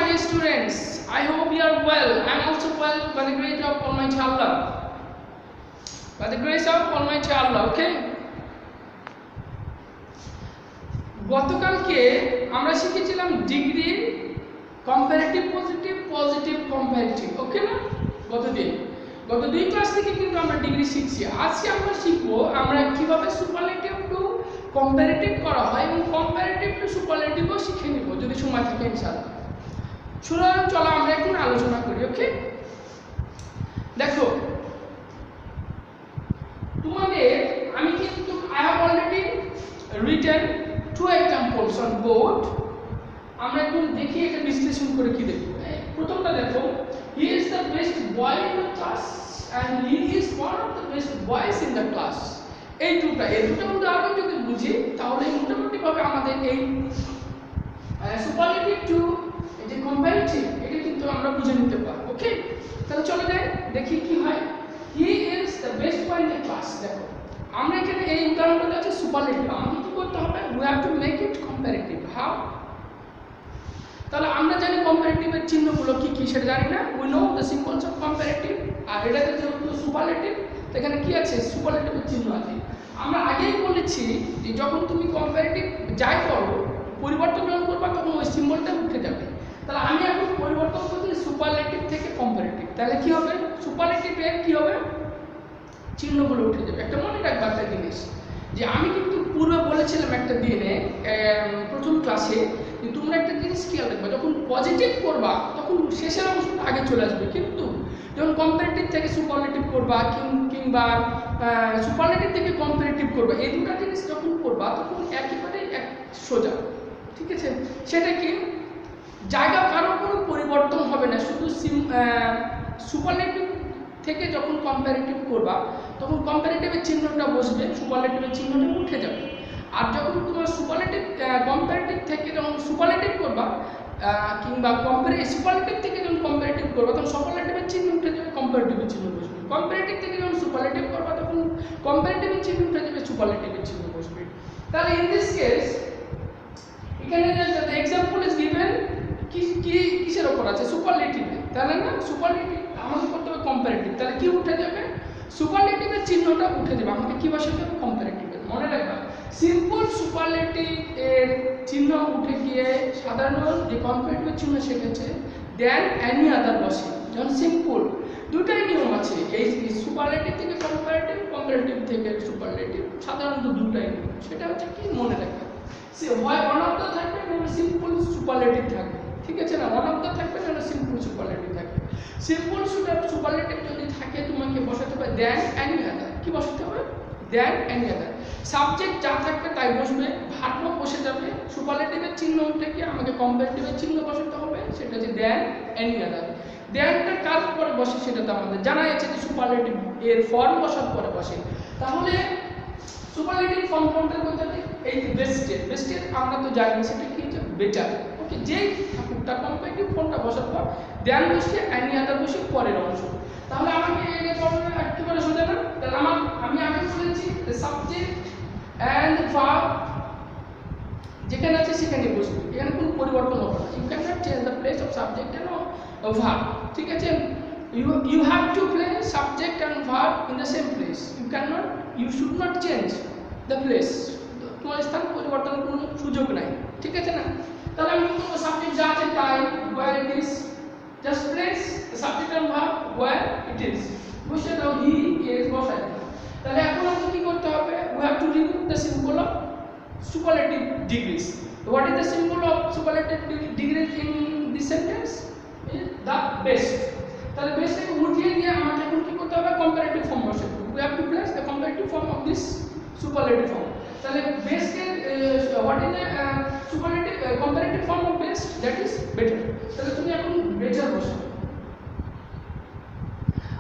my dear students. I hope you are well. I am also well by the grace of Almighty Allah. By the grace of Almighty Allah, okay? গতকালকে আমরা শিখেছিলাম degree comparative positive positive comparative, okay না? গত দুই class থেকে কিন্তু আমরা degree শিখছি। আজকে আমরা শিখবো আমরা কিভাবে সুপারলেটিভ টু কম্পারেটিভ করা হয় এবং কম্পারেটিভ টু সুপারলেটিভও শিখে নিব যদি সময় থাকে ইনশাআল্লাহ। চলো আমরা এখন আলোচনা করি, ওকে? দেখো তোমাদের আমি কিন্তু I have already written two examples on board. আমরা এখন দেখি এটা বিশ্লেষণ করে কি দেখব। প্রথমটা দেখো, he is the best boy in the class and he is one of the best boys in the class. এই দুটো উদাহরণ যদি বুঝি তাহলে মোটামুটি ভাবে আমাদের এই সুপারলেটিভ টু এই যে কম্পারেটিভ এটা কিন্তু আমরা বুঝে নিতে পারবো, ওকে? তাহলে চলো যাই দেখি কি হয়। he is the best boy in the class। দেখো আমরা এখানে এই উদাহরণটা আছে সুপারলেটিভ, আমাকে কি করতে হবে? we have to make it comparative. how? তাহলে আমরা জানি কম্পারেটিভের চিহ্নগুলো কি কি সেটা জানি না, we know the symbols of comparative। আর এটাতে যেহেতু সুপারলেটিভ এখানে কি আছে? সুপারলেটিভের চিহ্ন আছে। আমরা আগেই বলেছি যে যখন তুমি কম্পারেটিভ যাই করো পরিবর্তন করবা তখন ওই সিম্বলটা উঠে যাবে। তাহলে আমি এখন পরিবর্তন করছি সুপারলেটিভ থেকে কম্পারেটিভ, তাহলে কি হবে? সুপারলেটিভের কি হবে? চিহ্নগুলো উঠে যাবে। একটা মনে রাখবা একটা জিনিস যে আমি কিন্তু পূর্বে বলেছিলাম একটা দিনে প্রথম ক্লাসে যে তোমরা একটা জিনিস খেয়াল রাখবা, যখন পজিটিভ করবা তখন শেষের অংশটা আগে চলে আসবে, কিন্তু যখন কম্পারেটিভ থেকে সুপারলেটিভ করবা কিংবা সুপারলেটিভ থেকে কম্পারেটিভ করবা এই দুটো জিনিস যখন করবা তখন একেবারে এক সোজা, ঠিক আছে? সেটা কি জায়গা কারোর কোনো পরিবর্তন হবে না, শুধু সুপারলেটিভ থেকে যখন কম্পারেটিভ করবা তখন কম্পারেটিভের চিহ্নটা বসবে, সুপারলেটিভের চিহ্নটা উঠে যাবে। আর যখন তোমার সুপারলেটিভ কম্পারেটিভ থেকে যখন সুপারলেটিভ করবা কিংবা সুপারলেটিভ থেকে যখন কম্পারেটিভ করবা তখন সুপারলেটিভের চিহ্ন উঠে যাবে, কম্পারেটিভের চিহ্ন বসবে। কম্পারেটিভ থেকে যখন সুপারলেটিভ করবা তখন কম্পারেটিভের চিহ্ন উঠে যাবে, সুপারলেটিভের চিহ্ন বসবে। তাহলে ইন দিস কেস এখানে যে এক্সাম্পল ইজ গিভেন কিসের উপর আছে? সুপারলেটিভে, তাহলে না সুপারলেটিভ আমাকে করতে হবে কম্পারেটিভ, তাহলে কি উঠে যাবে? সুপারলেটিভের চিহ্নটা উঠে যাবে, আমাকে কি বসাতে হবে? কম্পারেটিভে। মনে রাখবা সিম্পল সুপারলেটিভ এর চিহ্ন উঠে গিয়ে সাধারণ যে কম্পারেটিভের চিহ্ন সেটাছে দেন এনি আদার বসে। যখন সিম্পল দুটাই নিয়ম আছে, এই সুপারলেটিভ থেকে কম্পারেটিভ, কম্পারেটিভ থেকে সুপারলেটিভ, সাধারণত দুটাই নিয়ম। সেটা হচ্ছে কি মনে রাখবা, সে হয় ওয়ান অফ দ্য থাকবে না সিম্পল সুপারলেটিভ থাকবে, ঠিক আছে না? ওয়ান অফ দ্য থাকবে না সিম্পল সুপারলেটিভ থাকবে। সিম্পল সুপারলেটিভ যদি থাকে তোমাকে বসাতে হবে দেন এনি আদার। কি বসাতে হবে? দেন এনি আদার। সাবজেক্ট যা থাকবে তাই বসবে, ভার্ব বসে যাবে, সুপারলেটিভের চিহ্ন উঠে গিয়ে আমাকে কম্পারেটিভের চিহ্ন বসাতে হবে, সেটা হচ্ছে দেন এনি আদার। দেনটা কার পরে বসে সেটা তো আমাদের জানা আছে যে সুপারলেটিভ এর ফর্ম বসার পরে বসে। তাহলে সুপারলেটিভ ফর্ম কোনটা বলতে হবে? এই বেস্টের আমরা তো জানি সেটা কি হচ্ছে? বেটার, ওকে? যেই ঠাকুরটা কম্পারেটিভ ফর্মটা বসার পর দেন বসে এনি আদার বসে পরের অংশ। তাহলে আমাকে এটা করবে একেবারে সোজা না? তাহলে আমি আগে বলেছি সাবজেক্ট এন্ড ভার্ব যেখানে আছে সেখানে বসবে, এখানে কোনো পরিবর্তন হবে না। You can not change the place of subject and verb, ঠিক আছে? you have to place subject and verb in the same place. you should not change the place. তোমার স্থান পরিবর্তনের কোনো সুযোগ নাই, ঠিক আছে না? তাহলে আমি কি করব? সাবজেক্ট যা আছে তাই where it is just place the subject and verb where it is, বসে দাও he is বসাই দাও। তাহলে এখন আমাকে কি করতে হবে? we have to remove the symbol of superlative degrees. What is the symbol of superlative degrees in this sentence? Is the best. তাহলে বেসটাকে উঠিয়ে দিয়ে আমাকে এখন কি করতে হবে? কম্পারেটিভ ফর্ম বসাতে হবে। we have to place the comparative form of this superlative form. তাহলে বেসকে what is the superlative comparative form of best? That is better. তাহলে তুমি এখন বেটার বসাও।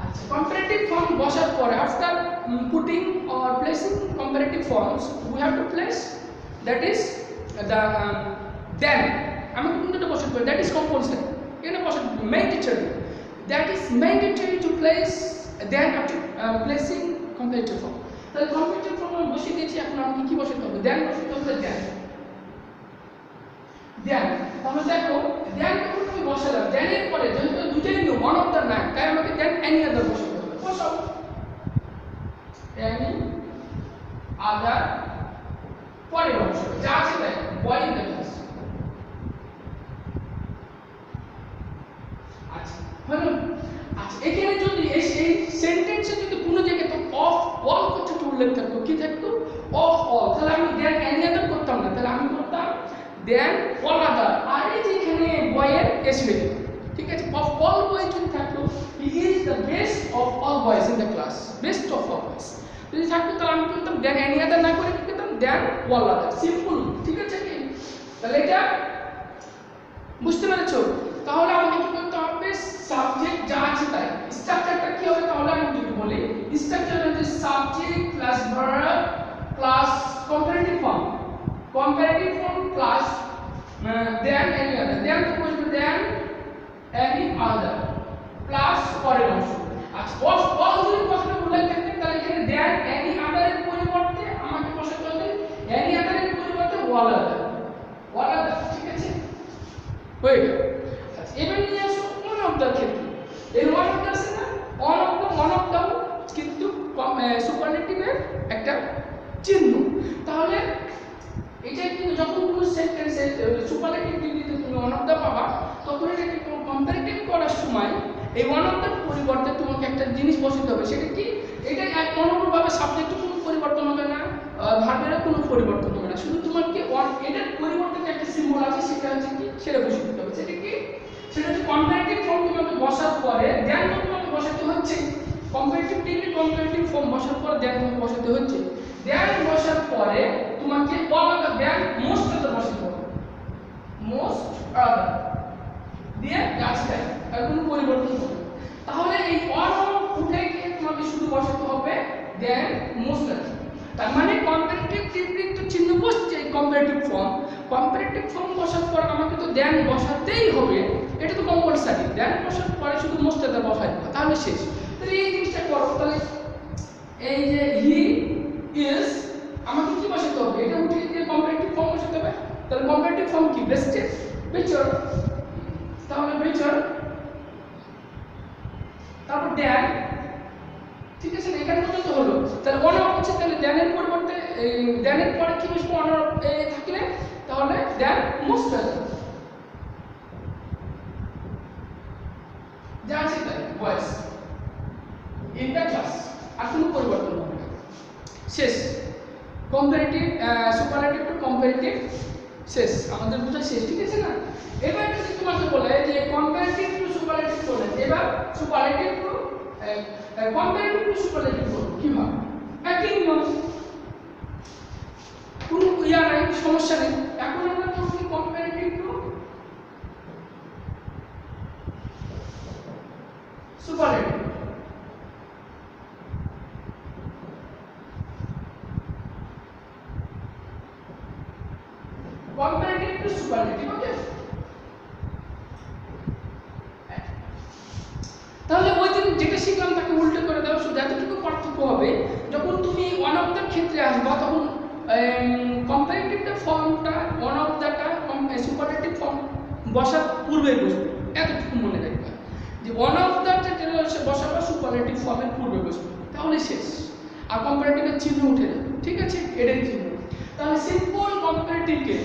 আচ্ছা, comparative form বসার পরে after putting or placing comparative forms we have to place that is the then আমি কোনটা বসাতে হবে? that is compulsory, এখানে বসাতে mandatory, that is mandatory to place then after placing comparative form. তাহলে comparative form আমি বসিয়ে দিয়েছি, এখন আমাকে কি বসাতে হবে? then বসাতে হবে then। তাহলে দেখো then কখন আমি বসালাম দেন এর পরে যেহেতু দুটাই new one of the nine তাই আমাকে দেন এনি আদার বসাতে হবে বসাও এনি আদার পরের অংশ যা আছে তাই বয় ইন দ্য ক্লাস আচ্ছা হলো আচ্ছা এখানে যদি এই সেন্টেন্সে যদি কোনো জায়গায় তো অফ অল কথা উল্লেখ থাকতো কি থাকতো অফ অল তাহলে আমি দেন এনি আদার করতাম না তাহলে আমি করতাম দেন অল আদার আর এই যেখানে বয়ের এসবে ঠিক আছে অফ অল বয় যদি থাকতো he is the best of all boys in the class best of all boys যদি থাকতো তাহলে আমি করতাম দেন এনি আদার না করে কি করতাম দেন অল আদার সিম্পল ঠিক আছে কি তাহলে এটা বুঝতে পেরেছো তাহলে আমাকে কি করতে হবে সাবজেক্ট যা আছে তাই স্ট্রাকচারটা কি হবে তাহলে আমি যদি বলি স্ট্রাকচার হচ্ছে subject plus verb plus comparative form plus than any other than তো বসবে দেন এনি আদার প্লাস পরের অংশ আচ্ছা অফ অল যদি কথাটা উল্লেখ থাকে তাহলে এখানে দেন এনি আদারের পরিবর্তে আমাকে বসাতে হবে এনি আদারের পরিবর্তে ওয়াল আদার ঠিক আছে হয়ে গেল আচ্ছা এবার নিয়ে আসো ওয়ান অফ দ্য ক্ষেত্রে এই ওয়ান অফ দ্য আছে না ওয়ান অফ দ্য কিন্তু সুপারলেটিভের একটা চিহ্ন তাহলে এটা কিন্তু যখন কোনো সেন্টেন্সে সুপারলেটিভ ডিগ্রিতে তুমি ওয়ান অফ দ্য পাবা তখন এটাকে কম্পারেটিভ করার সময় এই ওয়ান অফ দ্য পরিবর্তে তোমাকে একটা জিনিস বসাতে হবে সেটা কি এটা এক অনুরূপভাবে সাবজেক্টের কোনো পরিবর্তন হবে না ভার্বেরও কোনো পরিবর্তন হবে না শুধু তোমাকে এটার পরিবর্তে একটা সিম্বল আছে সেটা হচ্ছে কি সেটা বসিয়ে দিতে হবে সেটা কি সেটা হচ্ছে কম্পারেটিভ ফর্ম তোমাকে বসার পরে দেন তোমাকে বসাতে হচ্ছে কম্পারেটিভ ডিগ্রি কম্পারেটিভ ফর্ম বসার পরে দেন তোমাকে বসাতে হচ্ছে দেন বসার পরে তোমাকে অল আদার দেন মোস্ট আদার বসাতে হবে মোস্ট আদার দিয়ে গাছটা আর কোনো পরিবর্তন হবে তাহলে এই অল উঠে গিয়ে তোমাকে শুধু বসাতে হবে দেন মোস্ট আদার তার মানে কম্পারেটিভ ডিগ্রি তো চিহ্ন বসছে কম্পারেটিভ ফর্ম বসার পর আমাকে তো দেন বসাতেই হবে এটা তো কম্পালসারি দেন বসার পরে শুধু মোস্ট আদার বসাই দিবা তাহলে শেষ তাহলে এই জিনিসটা করো তাহলে এই যে হি ইজ আমাকে কি বসাতে হবে এটা উঠে দিয়ে কম্পারেটিভ ফর্ম বসাতে হবে তাহলে কম্পারেটিভ ফর্ম কি বেচার তাহলে বেচার তারপর দেন ঠিক আছে এখানে পর্যন্ত হলো তাহলে ওয়ান অফ হচ্ছে তাহলে দেনের পরিবর্তে দেনের পরে কি বসবো ওয়ান অফ থাকলে তাহলে দেন মোস্ট আদার যা আছে তাই ভয়েস ইন দ্য ক্লাস আর কোনো পরিবর্তন হবে না শেষ কম্পারেটিভ সুপারলেটিভ টু কম্পারেটিভ শেষ আমাদের বোঝা শেষ ঠিক আছে না এবার যদি তোমাকে বলে যে কম্পারেটিভ টু সুপারলেটিভ বলে এবার superlative to comparative two superlative বলে কিভাবে একই নিয়ম কোনো নাই সমস্যা নেই এখন আমরা করব comparative two superlative comparative to superlative okay তাহলে ওই দিন যেটা শিখলাম তাকে উল্টো করে দাও শুধু এতটুকু পার্থক্য হবে যখন তুমি ওয়ান অফ দ্য ক্ষেত্রে আসবা তখন কম্পারেটিভ দ্য ফর্মটা ওয়ান অফ দ্যাটা সুপারলেটিভ ফর্ম বসার পূর্বে বসবে এতটুকু মনে রাখবে যে ওয়ান অফ দ্য যেটা বসাবা সুপারলেটিভ ফর্মের পূর্বে বসবে তাহলে শেষ আর কম্পারেটিভের চিহ্ন উঠে যাবে ঠিক আছে এটাই চিহ্ন তাহলে সিম্পল কম্পারেটিভকে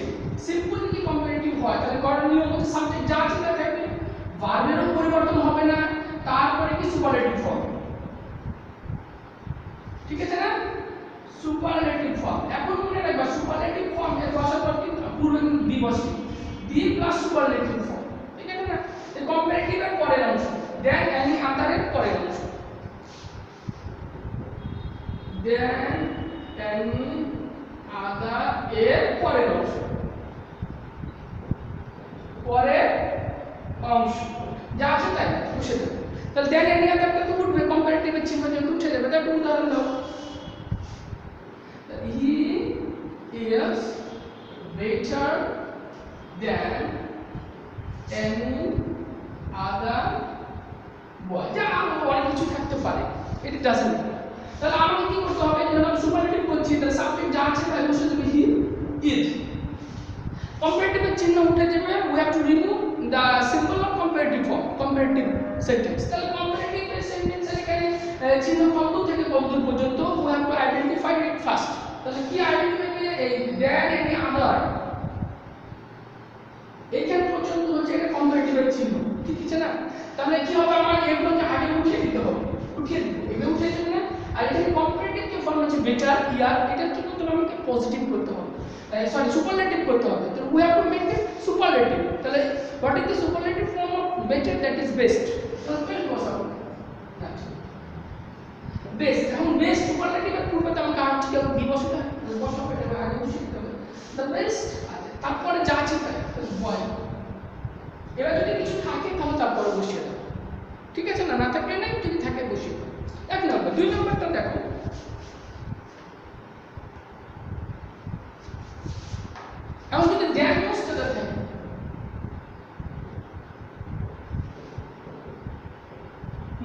সিম্পল কি কম্পারেটিভ হয় তাহলে করণীয় মধ্যে সাবজেক্ট যা আছে তা থাকবে ভার্বেরও পরিবর্তন হবে না তারপরে কি সুপারলেটিভ ফর্ম ঠিক আছে না সুপারলেটিভ ফর্ম এখন মনে রাখবা সুপারলেটিভ ফর্ম এর বসার পর কি পূর্বে বি বসবে বি প্লাস সুপারলেটিভ ফর্ম ঠিক আছে না এই কম্পারেটিভ এর পরের অংশ দেন এনি আদারের পরের অংশ দেন এনি আদার এর পরের অংশ যা আছে তাই বসে যাবে তাহলে দেন এনি আদারটা তো উঠবে কম্পারেটিভের চিহ্ন যেহেতু উঠে যাবে তার উদাহরণ দাও he is better than any other boy যা অনেক কিছু থাকতে পারে এটা ডাজন্ট ম্যাটার তাহলে আমাকে কি করতে হবে যখন সুপারলেটিভ করছি তাহলে সাবজেক্ট যা আছে তাই বসে দেবে হি ইজ কম্পারেটিভের চিহ্ন উঠে যাবে we have to remove the symbol of comparative sentence. তাহলে comparative sentence এর এখানে চিহ্ন কত থেকে কত পর্যন্ত we have to identify it first. তাহলে কি আইডেন্টিফাই করলে এই there any other এইখান পর্যন্ত হচ্ছে এটা comparative এর চিহ্ন, ঠিক আছে না? তাহলে কি হবে, আমার এগুলোকে আগে উঠিয়ে দিতে হবে, উঠিয়ে দিব, এগুলো উঠিয়ে দেব না। আর এখানে comparative যে ফর্ম আছে বেটার, ইয়ার, এটা কি করতে হবে, আমাকে পজিটিভ করতে হবে, সরি সুপারলেটিভ করতে হবে। তো we have to make it superlative. তাহলে what is the superlative form of better? That is best. তাহলে বেস্ট বসাবো, বেস্ট। এখন বেস্ট সুপারলেটিভ এর পূর্বে তো আমাকে আর ঠিক কি বসাতে হয়, বসাবো, এটা আগে বসিয়ে দিতে হবে দ্য বেস্ট। তারপরে যা আছে তাই বয়, এবার যদি কিছু থাকে তাহলে তারপরে বসিয়ে দাও, ঠিক আছে না? না থাকলে নাই, যদি থাকে বসিয়ে দাও। এক নম্বর। দুই নম্বরটা দেখো, এখন যদি দেন মোস্ট আদার থাকে,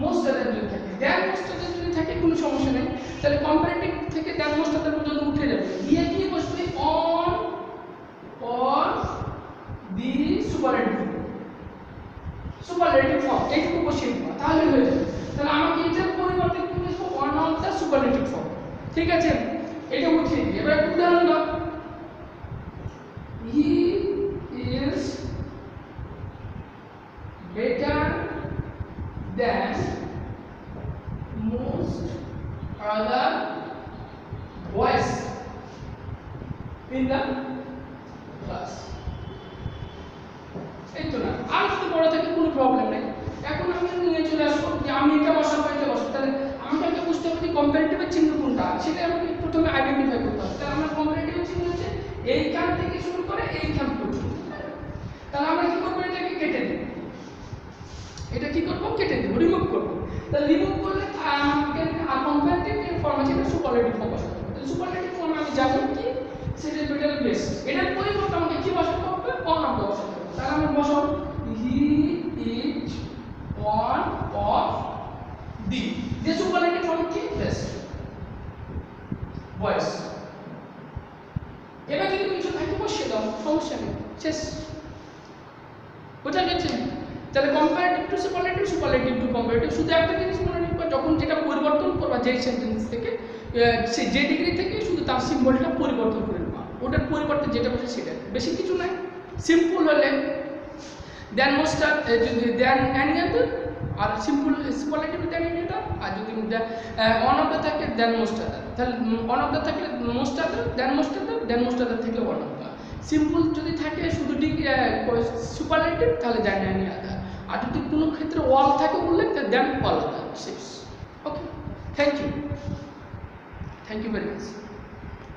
মোস্ট আদার যদি থাকে, দেন মোস্ট আদার যদি থাকে কোনো সমস্যা নেই, তাহলে কম্পারেটিভ থেকে দেন মোস্ট আদার পর্যন্ত উঠে যাবে, দিয়ে কি বসবে on or the superlative form, এইটুকু বসিয়ে দিবা, তাহলে হয়ে যাবে। তাহলে আমাকে এটার পরিবর্তে কি লিখবো, one of the superlative form, ঠিক আছে? এটা উঠিয়ে দিই। এবার উদাহরণ দাও, he is better than most other boys in the class. এই তো না, আর যদি বড় থাকে কোনো প্রবলেম নেই। এখন আমি নিয়ে চলে আসবো যে আমি এটা বসাবো, এটা বসাবো, তাহলে আমাকে আগে বুঝতে হবে যে কম্পারেটিভের চিহ্ন কোনটা, সেটা আমাকে প্রথমে আইডেন্টিফাই করতে হবে। তাহলে আমার কম্পারেটিভের চিহ্ন হচ্ছে এইখান থেকে শুরু করে এইখান পর্যন্ত। তাহলে আমরা কি করবো, এটাকে কেটে দেব, এটা কি করবো, কেটে দেব, রিমুভ করবো। তাহলে রিমুভ করলে আর কম্পারেটিভ যে ফর্ম আছে এটা সুপারলেটিভ ফর্ম বসাতে হবে। তাহলে সুপারলেটিভ ফর্ম আমি জানি কি, সেটা বেটার বেস্ট, এটার পরিবর্তে আমাকে কি বসাতে হবে, অন অফ বসাতে হবে। তাহলে আমরা বসাবো he is on of the, যে সুপারলেটিভ ফর্ম কি, বেস্ট বয়েস। এবার যদি কিছু থাকে বসিয়ে দাও, সমস্যা নেই, শেষ, বোঝা গেছে? তাহলে comparative two superlative, superlative to comparative. শুধু একটা জিনিস মনে রাখবা, যখন যেটা পরিবর্তন করবা যেই সেন্টেন্স থেকে, সে যে ডিগ্রি থেকে, শুধু তার সিম্বলটা পরিবর্তন করে নেবা, ওটার পরিবর্তে যেটা বসে সেটা, বেশি কিছু নাই। সিম্পল হলে দেন মোস্ট, যদি দেন এনি আদার, আর simple superlative than any other, আর যদি অন অফ দ্য থাকে দেন মোস্ট আদার, তাহলে অন অফ দ্য থাকলে most other, than most other, than most other থেকে অন অফ দ্য। সিম্পল যদি থাকে শুধু সুপারলেটিভ, তাহলে দেন এনি আদার, আর যদি কোনো ক্ষেত্রে অল থাকে উল্লেখ, তাহলে than all other. Okay, thank you very much.